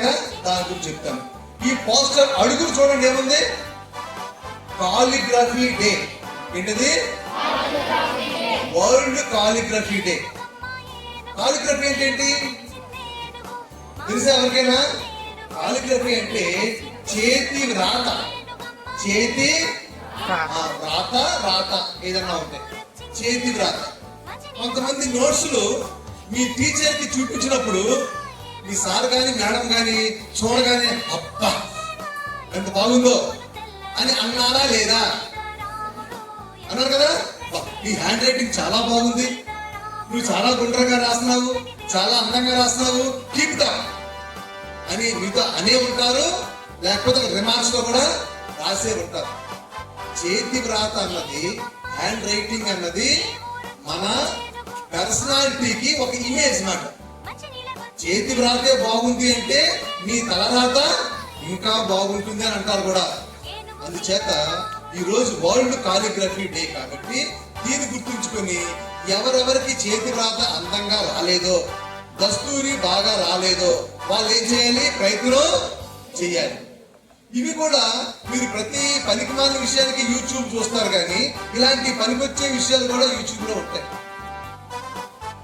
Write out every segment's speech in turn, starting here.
కదా, దాని గురించి చెప్తాను. ఈ పోస్టర్ అడుగులు చూడండి ఏముంది, కాలిగ్రఫీ డే. ఏంటిది? World calligraphy day. కాలిగ్రఫీ అంటే ఏంటి తెలుసా ఎవరికైనా? కాలిగ్రఫీ అంటే చేతి వ్రాత. చేతి వ్రాత, రాత ఏదన్నా ఉంటాయి, చేతి వ్రాత. కొంతమంది నోట్స్లు మీ టీచర్ కి చూపించినప్పుడు మీ సార్ గాని మేడం గాని చూడగానే అబ్బా ఎంత బాగుందో అని అన్నారా లేదా? అన్నారు కదా, నీ హ్యాండ్ రైటింగ్ చాలా బాగుంది, నువ్వు చాలా గుండ్రంగా రాస్తున్నావు, చాలా అందంగా రాస్తున్నావు, కీప్ ఇట్ అప్ అని మీతో అనే ఉంటారు, లేకపోతే రిమార్క్స్ లో కూడా రాసే ఉంటారు. చేతి వ్రాత అన్నది, హ్యాండ్ రైటింగ్ అన్నది మన పర్సనాలిటీకి ఒక ఇమేజ్ మాట. చేతి వ్రాతే బాగుంది అంటే మీ తలరాత ఇంకా బాగుంటుంది అని అంటారు కూడా. అందుచేత ఈ రోజు వరల్డ్ కాలిగ్రఫీ డే కాబట్టి దీన్ని గుర్తుంచుకొని ఎవరెవరికి చేతి వ్రాత అందంగా రాలేదో, దస్తూరి బాగా రాలేదో వాళ్ళు ఏం చేయాలి? ప్రయత్నం చేయాలి. ఇవి కూడా మీరు ప్రతి పనికిమాలిన విషయానికి యూట్యూబ్ చూస్తారు, కానీ ఇలాంటి పనికొచ్చే విషయాలు కూడా యూట్యూబ్ లో ఉంటాయి.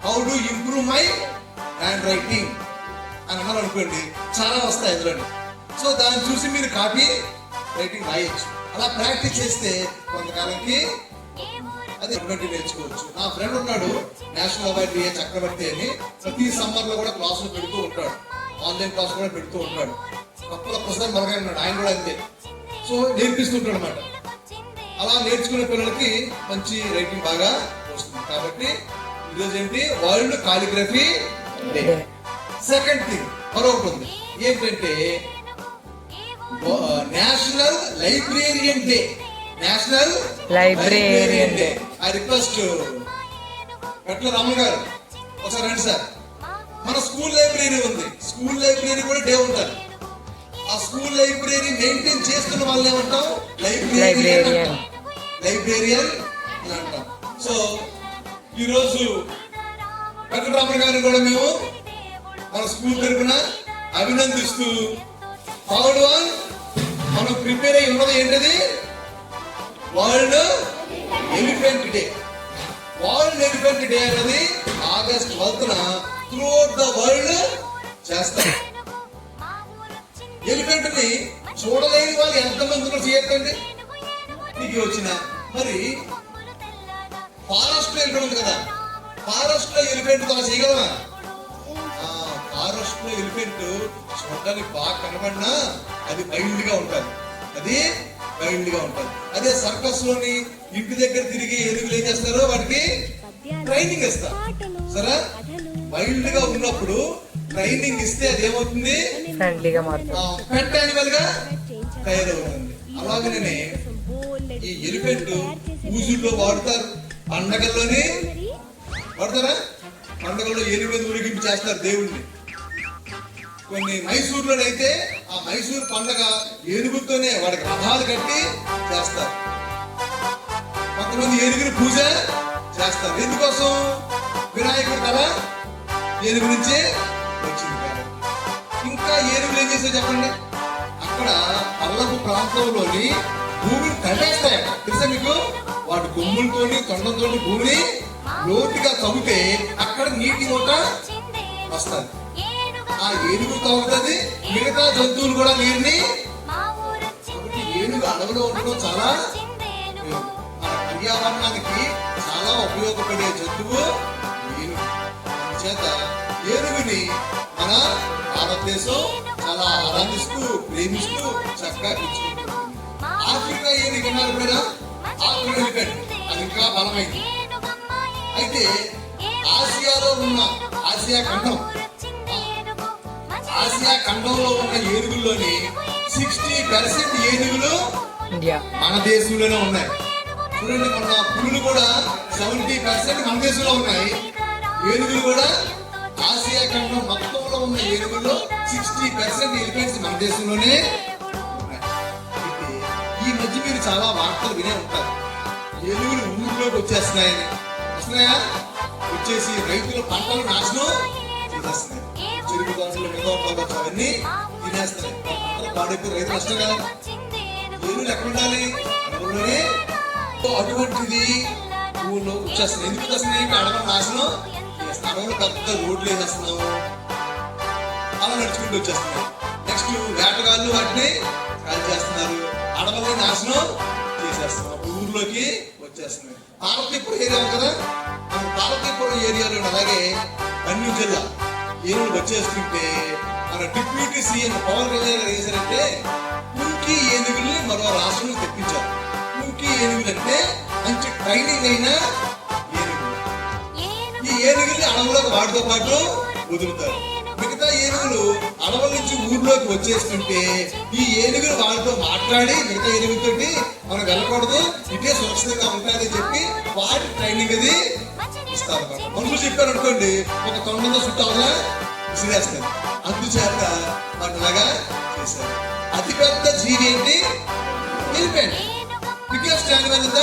How do improve my hand writing అని అన్నారు అనుకోండి, చాలా వస్తాయి అందులో. సో దాన్ని చూసి మీరు కాపీ రైటింగ్ రాయొచ్చు. అలా ప్రాక్టీస్ చేస్తే కొంతకాలంకి అది నేర్చుకోవచ్చు. నా ఫ్రెండ్ ఉన్నాడు, నేషనల్ అవార్డు చక్రవర్తి అని. ప్రతి సమ్మర్ లో కూడా క్లాసులు పెడుతూ ఉంటాడు, ఆన్లైన్ క్లాస్ కూడా పెడుతూ ఉంటాడు. కప్పుల ప్రసాద్ మరగా ఉన్నాడు, ఆయన కూడా అంతే. సో నేర్పిస్తుంటాడు అనమాట. అలా నేర్చుకునే పిల్లలకి మంచి రైటింగ్ బాగా వస్తుంది. కాబట్టి ఈరోజు ఏంటి? World calligraphy day. Second thing మరొకటి ఉంది, ఏంటంటే national librarian day. National librarian day. I request గట్ల రామ గారు ఒకసారి రండి సార్. మన స్కూల్ లైబ్రరీ ఉంది, స్కూల్ లైబ్రరీ కూడా డే ఉంటుంది. ఆ స్కూల్ లైబ్రరీ మెయింటైన్ చేస్తున్న వాళ్ళని ఏమంటాం? లైబ్రేరియన్. లైబ్రేరియన్ అని అంటాం. సో ఈరోజు వెంకటరామన్ గారిని కూడా మేము మన స్కూల్ తరఫున అభినందిస్తూ, థర్డ్ వన్ మనం ప్రిపేర్ అయి ఉన్నది ఏంటది? World elephant day. World elephant day అనేది ఆగస్ట్ 12న త్రూఅవుట్ ద వరల్డ్ చేస్తారు. ఎలిఫెంట్ ని చూడలేని వాళ్ళు ఎంతమంది చేయొద్దండి నీకు వచ్చిన. మరి ఫారెస్ట్ లో ఎలిఫెంట్ ఉంది కదా, ఫారెస్ట్ లో ఎలిఫెంట్ తో చేయగలమా? ఫారెస్ట్ లో ఎలిఫెంట్ చూడడానికి బాగా కనబడినా అది వైల్డ్ గా ఉంటుంది, అది వైల్డ్ గా ఉంటుంది. అదే సర్కస్ లోని ఇంటి దగ్గర తిరిగి ఏనుగులు ఏం చేస్తారో వాటికి ట్రైనింగ్ ఇస్తారు. సరే, వైల్డ్ గా ఉన్నప్పుడు ట్రైనింగ్ ఇస్తే అది ఏమవుతుంది? పెట్ యానిమల్ గా తయారవుతుంది. అలాగనే ఈ ఎలిఫెంట్ పూజల్లో వాడతారు, పండగల్లోనే వాడతారా? పండగల్లో ఏనుగు ఊరేగింపు చేస్తారు దేవుణ్ణి. కొన్ని మైసూరులోనైతే ఆ మైసూరు పండగ ఏనుగుతోనే వాడికి రథాలు కట్టి చేస్తారు. కొంతమంది ఏనుగుని పూజ చేస్తారు. ఎందుకోసం? వినాయకుడు కదా ఏనుగు నుంచే వచ్చింది కాబట్టి. ఇంకా ఏనుగులు ఏం చేస్తారో చెప్పండి? అక్కడ పల్లపు ప్రాంతంలోని భూమిని తవ్వేస్తాయట, తెలుసా మీకు? వాటి కొమ్ములతోని తొండంతో భూమిని లోతుగా తవ్వితే అక్కడ నీటి ఓట వస్తుంది. ఆ ఏనుగు తవ్వుతుంది, మిగతా జంతువులు కూడా నీరుని. కాబట్టి ఏనుగు అడవిలో ఉండడం చాలా పర్యావరణానికి చాలా ఉపయోగపడే జంతువు ఏనుగు. చేత ఏనుగుని మన భారతదేశం చాలా ఆరాధిస్తూ ప్రేమిస్తూ చక్కగా ఇచ్చుకుంటుంది. ఆఫ్రికా ఏనుగు అన్నారు కూడా, ఆఫ్రికా ఎలిఫెంట్ అది ఇంకా బలమైంది. అయితే ఆసియాలో ఉన్న ఆసియా ఖండంలో ఉన్న ఏనుగుల్లోని 60% ఏనుగులు మన దేశంలోనే ఉన్నాయి. చూడండి, మన పులులు కూడా 70% మన దేశంలో ఉన్నాయి. ఏనుగులు కూడా ఆసియా ఖండం మొత్తంలో ఉన్న ఏనుగుల్లో 60% ఎలిఫెంట్స్ మన దేశంలోనే ఉన్నాయి. అయితే ఈ మధ్య మీరు చాలా వార్తలు వినే ఉంటారు, ఏనుగులు ఊరిలోకి వస్తున్నాయా? వచ్చేసి రైతుల పంటలు నాశనం చేసేస్తున్నాయి. చెరుకు దోసలు మిగతా ఉండవచ్చు అవన్నీ తినేస్తాయి. అందరూ పాడైపోయి రైతు నష్టం కదా. ఎరువులు ఎక్కడ ఉండాలి? అడవుల్లోనే. అటువంటిది ఊళ్ళో వచ్చేస్తున్నాయి. ఎందుకు వచ్చేస్తున్నాయి? అడవులు నాశనం చేస్తున్నాం. అడవులు పెద్ద రోడ్లు వేసేస్తున్నాము, అలా నడుచుకుంటూ వచ్చేస్తున్నాయి. నెక్స్ట్ వేటగాళ్ళు వాటిని కాల్ చేస్తున్నారు, అడవుల్ని నాశనం చేసేస్తున్నాం, ఊర్లోకి వచ్చేస్తున్నాయి. పార్వతీపురం ఏరియా కదా, మన పార్వతీపురం ఏరియాలో అలాగే అన్ని జిల్లా ఏనుగులు వచ్చేస్తుంటే మన డిప్యూటీ సీఎం పవన్ కళ్యాణ్ గారు ఏం చేశారంటే కుంకి ఏనుగుల్ని మరో రాష్ట్రంలో తెప్పించారు. కుంకి ఏనుగులు అంటే మంచి ట్రైనింగ్ అయిన ఏనుగులు. ఈ ఏనుగుల్ని అడవులోకి వాటితో పాటు వదులుతారు. మిగతా ఏనుగులు అడవుల నుంచి ఊర్లోకి వచ్చేస్తుంటే ఈ ఏనుగులు వాళ్ళతో మాట్లాడి మిగతా ఏనుగులతోటి మనం వెళ్ళకూడదు, ఇదే సురక్షితంగా ఉంటాయని చెప్పి వాటి ట్రైనింగ్ అది ఇస్తారు. మనుషులు చెప్పారు అనుకోండి, ఒక తొండంతో చుట్టాలా విసిరేస్తారు. అందుచేత వాటిని అలాగా చేశారు. అతిపెద్ద జీవి ఏంటి? Elephant. Biggest animal in the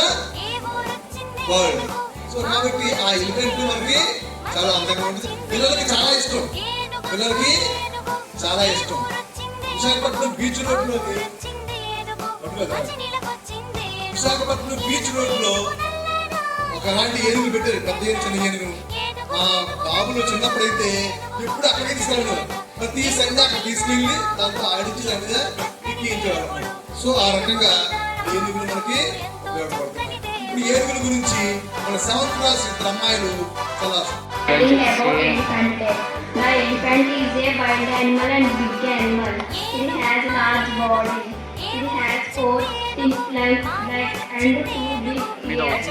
world. So కాబట్టి ఆ ఎలిఫెంట్ మనకి చాలా అందంగా ఉంటుంది. పిల్లలకి చాలా ఇష్టం. విశాఖపట్నం బీచ్ రోడ్ లో ఒకలాంటి ఏనుగులు పెట్టారు, పెద్ద చిన్న ఏనుగు. మా బాబులు చిన్నప్పుడైతే ఎప్పుడు అక్కడికి తీసుకెళ్ళాను. ప్రతి సండే అక్కడ తీసుకెళ్ళి దాంతో ఆడించి దాని మీద ఎక్కించేవాడు. సో ఆ రకంగా ఏనుగులు మనకి ఉపయోగపడుతుంది. ఇప్పుడు ఏనుగుల గురించి మన 7th క్లాస్ ఇద్దరు అమ్మాయిలు చాలా The elephant is a wild animal and big animal. It has large body. It has 4 distinct legs and 2 big ears.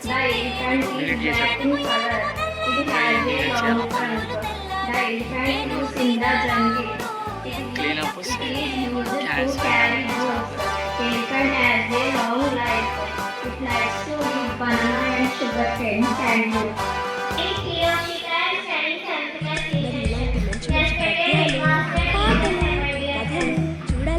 The elephant is black in color. It has a long trunk. The elephant lives in the jungle. It is used to carry goods. Elephant has a long life. It likes to eat banana and sugarcane candy.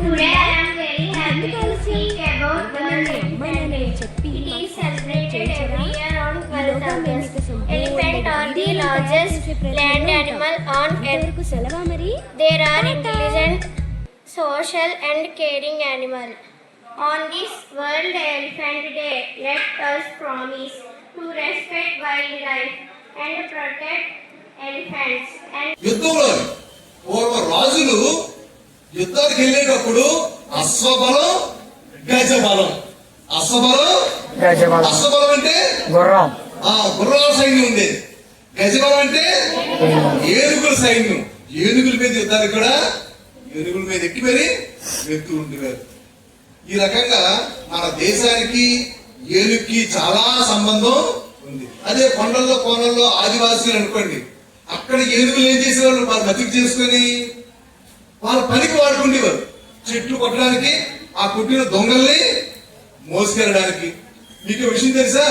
Today I am very happy to speak about World Elephant Day. It is celebrated every year on 12th August. Elephants are the largest land animal on earth. They are intelligent, social and caring animals. On this World Elephant Day, let us promise to respect wildlife and protect elephants. యుద్ధంలో పూర్వ రాజులు యుద్ధానికి వెళ్ళేటప్పుడు అశ్వబలం గజబలం. అశ్వబలం అంటే గుర్రాల సైన్యం ఉండేది. గజబలం అంటే ఏనుగుల సైన్యం. ఏనుగుల మీద యుద్ధానికి కూడా ఏనుగుల మీద ఎక్కి మరి వెళ్తూ ఉండేవారు. ఈ రకంగా మన దేశానికి ఏనుగుకి చాలా సంబంధం ఉంది. అదే కొండల్లో కోనల్లో ఆదివాసీలు అనుకోండి, అక్కడ ఏనుగులు ఏం చేసేవాళ్ళు? వారు బతికి చేసుకొని వాళ్ళ పనికి వాడుకుండేవారు. చెట్లు కొట్టడానికి, ఆ కుట్టిన దొంగల్ని మోసుకెళ్ళడానికి. మీకు విషయం తెలుసా?